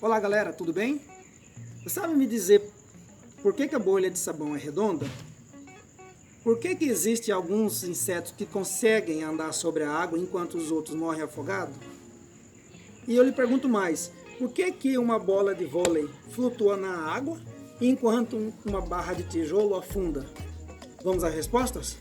Olá galera, tudo bem? Você sabe me dizer por que a bolha de sabão é redonda? Por que existem alguns insetos que conseguem andar sobre a água enquanto os outros morrem afogados? E eu lhe pergunto mais, por que uma bola de vôlei flutua na água enquanto uma barra de tijolo afunda? Vamos às respostas?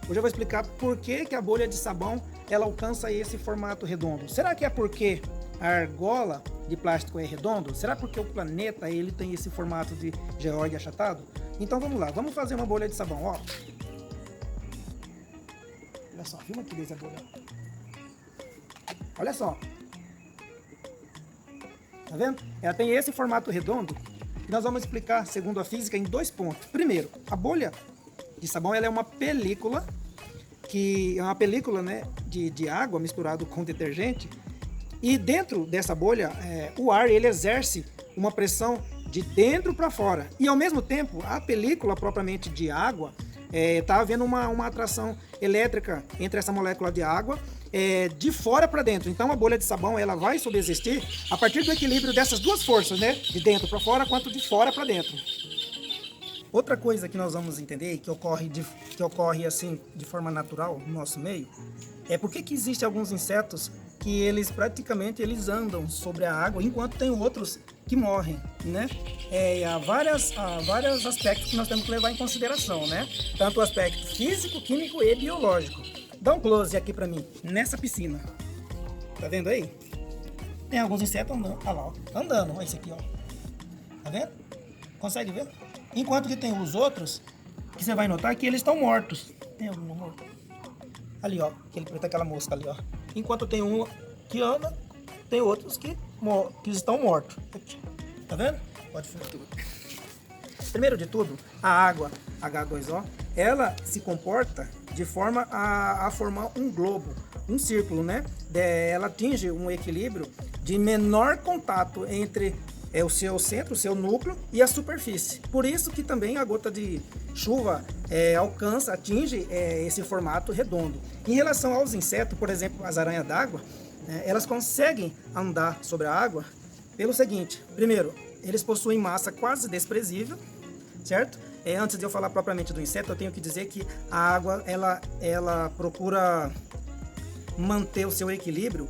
Hoje eu vou explicar por que a bolha de sabão ela alcança esse formato redondo. Será que é porque a argola de plástico é redondo? Será porque o planeta ele tem esse formato de geóide achatado? Então vamos lá, vamos fazer uma bolha de sabão, ó. Olha só, filma aqui dessa bolha. Olha só. Tá vendo? Ela tem esse formato redondo que nós vamos explicar, segundo a física, em 2 pontos. Primeiro, a bolha de sabão ela é uma película né, de água misturado com detergente. E dentro dessa bolha, o ar ele exerce uma pressão de dentro para fora. E ao mesmo tempo, a película propriamente de água está havendo uma atração elétrica entre essa molécula de água de fora para dentro. Então a bolha de sabão ela vai subsistir a partir do equilíbrio dessas duas forças, né? De dentro para fora quanto de fora para dentro. Outra coisa que nós vamos entender, que ocorre assim de forma natural no nosso meio, é por que existem alguns insetos que eles praticamente andam sobre a água, enquanto tem outros que morrem, né? Há vários aspectos que nós temos que levar em consideração, né? Tanto o aspecto físico, químico e biológico. Dá um close aqui pra mim, nessa piscina. Tá vendo aí? Tem alguns insetos andando, olha lá, ó, andando, olha esse aqui, ó. Tá vendo? Consegue ver? Enquanto que tem os outros, que você vai notar que eles estão mortos. Tem algum morto? Ali, ó, aquela mosca ali, ó. Enquanto tem um que anda, tem outros que estão mortos. Tá vendo? Pode ficar tudo. Primeiro de tudo, a água H2O, ela se comporta de forma a formar um globo, um círculo, né? Ela atinge um equilíbrio de menor contato entre o seu centro, o seu núcleo e a superfície. Por isso que também a gota de chuva atinge esse formato redondo. Em relação aos insetos, por exemplo, as aranhas d'água, elas conseguem andar sobre a água pelo seguinte: primeiro, eles possuem massa quase desprezível, certo? Antes de eu falar propriamente do inseto, eu tenho que dizer que a água ela procura manter o seu equilíbrio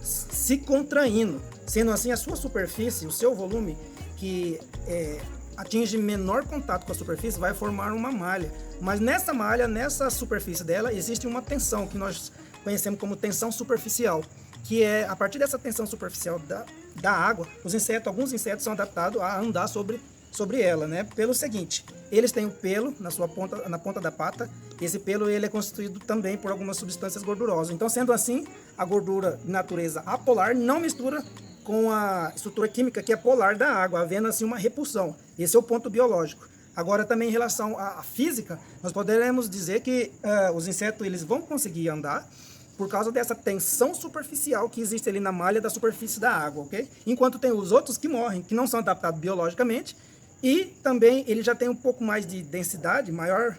se contraindo. Sendo assim, a sua superfície, o seu volume que atinge menor contato com a superfície, vai formar uma malha. Mas nessa malha, nessa superfície dela, existe uma tensão que nós conhecemos como tensão superficial, que é a partir dessa tensão superficial da água, alguns insetos são adaptados a andar sobre ela, né? Pelo seguinte, eles têm o pelo na ponta da pata. Esse pelo ele é constituído também por algumas substâncias gordurosas. Então, sendo assim, a gordura de natureza apolar não mistura com a estrutura química que é polar da água, havendo assim uma repulsão. Esse é o ponto biológico. Agora, também em relação à física, nós poderemos dizer que os insetos eles vão conseguir andar por causa dessa tensão superficial que existe ali na malha da superfície da água, ok? Enquanto tem os outros que morrem, que não são adaptados biologicamente, e também ele já tem um pouco mais de densidade maior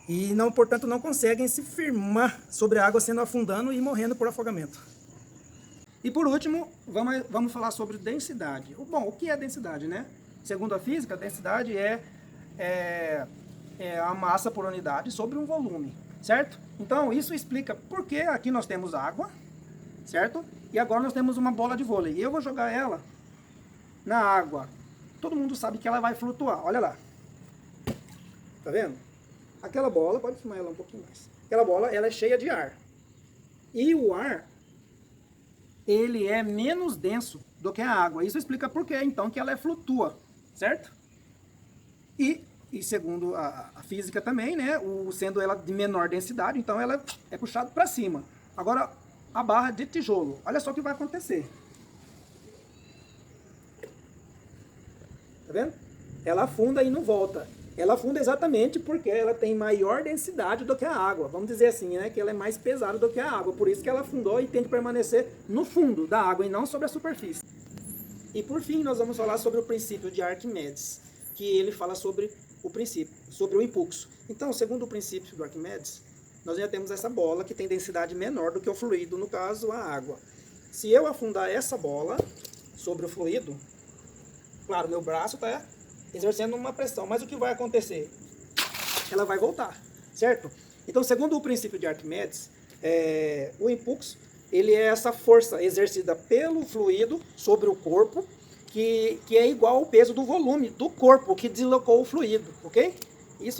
e, portanto, não conseguem se firmar sobre a água, sendo afundando e morrendo por afogamento. E por último, vamos falar sobre densidade. Bom, o que é densidade, né? Segundo a física, a densidade é a massa por unidade sobre um volume, certo? Então, isso explica por que aqui nós temos água, certo? E agora nós temos uma bola de vôlei. E eu vou jogar ela na água. Todo mundo sabe que ela vai flutuar, olha lá. Tá vendo? Aquela bola, pode filmar ela um pouquinho mais. Aquela bola, ela é cheia de ar. E o ar, ele é menos denso do que a água. Isso explica por que, então, que ela flutua, certo? E segundo a física também, né, sendo ela de menor densidade, então ela é puxada para cima. Agora, a barra de tijolo, olha só o que vai acontecer. Tá vendo? Ela afunda e não volta. Ela afunda exatamente porque ela tem maior densidade do que a água. Vamos dizer assim, né? Que ela é mais pesada do que a água. Por isso que ela afundou e tem que permanecer no fundo da água e não sobre a superfície. E por fim, nós vamos falar sobre o princípio de Arquimedes, que ele fala sobre o impulso. Então, segundo o princípio do Arquimedes, nós já temos essa bola que tem densidade menor do que o fluido, no caso, a água. Se eu afundar essa bola, sobre o fluido, claro, meu braço está exercendo uma pressão, mas o que vai acontecer? Ela vai voltar, certo? Então, segundo o princípio de Arquimedes, o impulso, ele é essa força exercida pelo fluido sobre o corpo, que é igual ao peso do volume do corpo que deslocou o fluido, ok? Isso